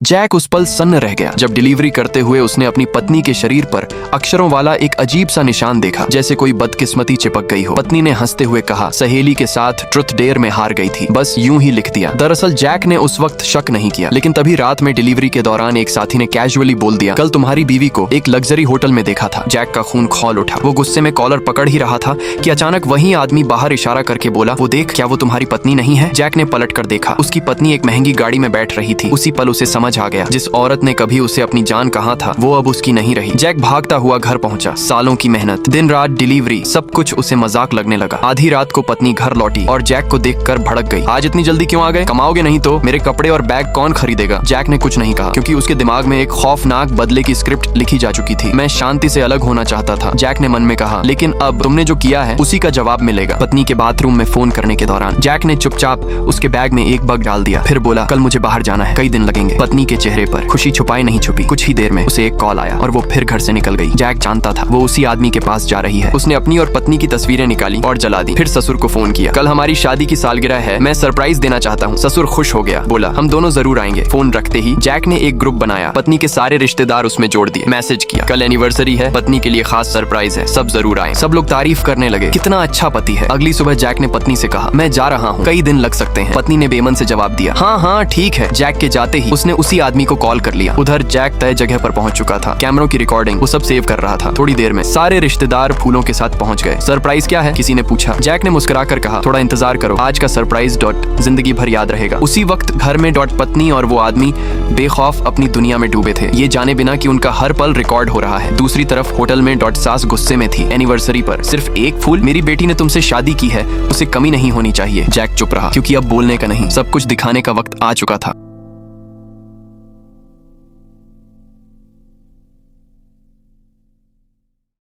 Jack उस पल सन्न रह गया जब डिलीवरी करते हुए उसने अपनी पत्नी के शरीर पर अक्षरों वाला एक अजीब सा निशान देखा, जैसे कोई बदकिस्मती चिपक गई हो। पत्नी ने हंसते हुए कहा, सहेली के साथ ट्रुथ डेयर में हार गई थी, बस यूं ही लिख दिया। दरअसल जैक ने उस वक्त शक नहीं किया, लेकिन तभी रात में डिलीवरी के दौरान एक साथी ने कैजुअली बोल दिया, कल तुम्हारी बीवी को एक लग्जरी होटल में देखा था। जैक का खून खौल उठा। वो गुस्से में कॉलर पकड़ ही रहा था कि अचानक वही आदमी बाहर इशारा करके बोला, वो देख, क्या वो तुम्हारी पत्नी नहीं है? जैक ने पलट कर देखा, उसकी पत्नी एक महंगी गाड़ी में बैठ रही थी। उसी पल उसे समझ आ गया, जिस औरत ने कभी उसे अपनी जान कहा था, वो अब उसकी नहीं रही। जैक भागता हुआ घर पहुंचा। सालों की मेहनत, दिन रात डिलीवरी, सब कुछ उसे मजाक लगने लगा। आधी रात को पत्नी घर लौटी और जैक को देखकर भड़क गई। आज इतनी जल्दी क्यों आ गए? कमाओगे नहीं तो मेरे कपड़े और बैग कौन खरीदेगा? जैक ने कुछ नहीं कहा, क्योंकि उसके दिमाग में एक खौफनाक बदले की स्क्रिप्ट लिखी जा चुकी थी। मैं शांति से अलग होना चाहता था, जैक ने मन में कहा, लेकिन अब तुमने जो किया है उसी का जवाब मिलेगा। पत्नी के बाथरूम में फोन करने के दौरान जैक ने चुपचाप उसके बैग में एक बग डाल दिया, फिर बोला, कल मुझे बाहर जाना है, कई दिन लगेंगे। पत्नी के चेहरे पर खुशी छुपाई नहीं छुपी। कुछ ही देर में उसे एक कॉल आया और वो फिर घर से निकल गई। जैक जानता था वो उसी आदमी के पास जा रही है। उसने अपनी और पत्नी की तस्वीरें निकाली और जला दी। फिर ससुर को फोन किया, कल हमारी शादी की सालगिरह है, मैं सरप्राइज देना चाहता हूँ। ससुर खुश हो गया, बोला, हम दोनों जरूर आएंगे। फोन रखते ही जैक ने एक ग्रुप बनाया, पत्नी के सारे रिश्तेदार उसमें जोड़ दिए। मैसेज किया, कल एनिवर्सरी है, पत्नी के लिए खास सरप्राइज है, सब जरूर आए। सब लोग तारीफ करने लगे, कितना अच्छा पति है। अगली सुबह जैक ने पत्नी से कहा, मैं जा रहा हूँ, कई दिन लग सकते हैं। पत्नी ने बेमन से जवाब दिया, हाँ हाँ ठीक है। जैक के जाते ही उसने उसी आदमी को कॉल कर लिया। उधर जैक तय जगह पर पहुंच चुका था। कैमरों की रिकॉर्डिंग वो सब सेव कर रहा था। थोड़ी देर में सारे रिश्तेदार फूलों के साथ पहुंच गए। सरप्राइज क्या है? किसी ने पूछा। जैक ने मुस्कुराकर कहा, थोड़ा इंतजार करो, आज का सरप्राइज जिंदगी भर याद रहेगा। उसी वक्त घर में पत्नी और वो आदमी बेखौफ अपनी दुनिया में डूबे थे, ये जाने बिना कि उनका हर पल रिकॉर्ड हो रहा है। दूसरी तरफ होटल में सास गुस्से में थी। एनिवर्सरी पर सिर्फ एक फूल, मेरी बेटी ने तुमसे शादी की है, उसे कमी नहीं होनी चाहिए। जैक चुप रहा, क्योंकि अब बोलने का नहीं, सब कुछ दिखाने का वक्त आ चुका था।